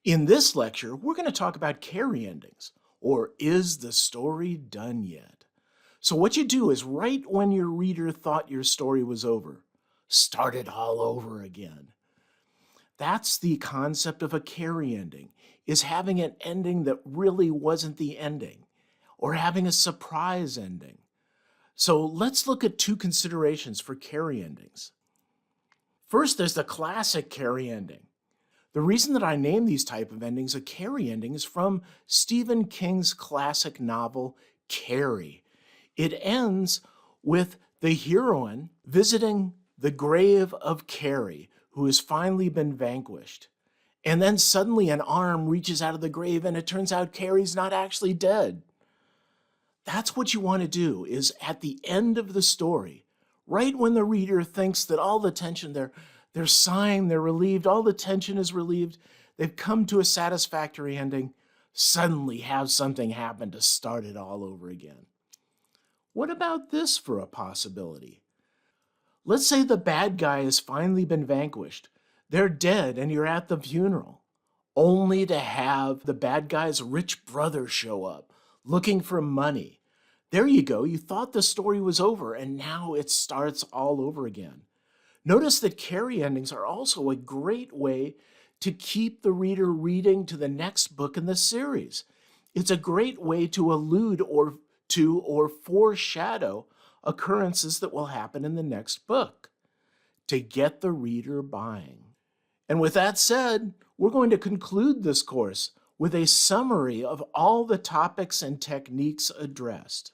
In this lecture, we're going to talk about Carrie endings, or is the story done yet? So what you do is right when your reader thought your story was over, start it all over again. That's the concept of a Carrie ending, is having an ending that really wasn't the ending, or having a surprise ending. So let's look at two considerations for Carrie endings. First, there's the classic Carrie ending. The reason that I name these type of endings a Carrie ending is from Stephen King's classic novel, Carrie. It ends with the heroine visiting the grave of Carrie, who has finally been vanquished. And then suddenly an arm reaches out of the grave and it turns out Carrie's not actually dead. That's what you want to do, is at the end of the story, right when the reader thinks that all the tension, they're sighing, they're relieved, all the tension is relieved, they've come to a satisfactory ending, suddenly have something happen to start it all over again. What about this for a possibility? Let's say the bad guy has finally been vanquished. They're dead and you're at the funeral, only to have the bad guy's rich brother show up looking for money. There you go. You thought the story was over and now it starts all over again. Notice that Carrie endings are also a great way to keep the reader reading to the next book in the series. It's a great way to allude or foreshadow occurrences that will happen in the next book to get the reader buying. And with that said, we're going to conclude this course with a summary of all the topics and techniques addressed.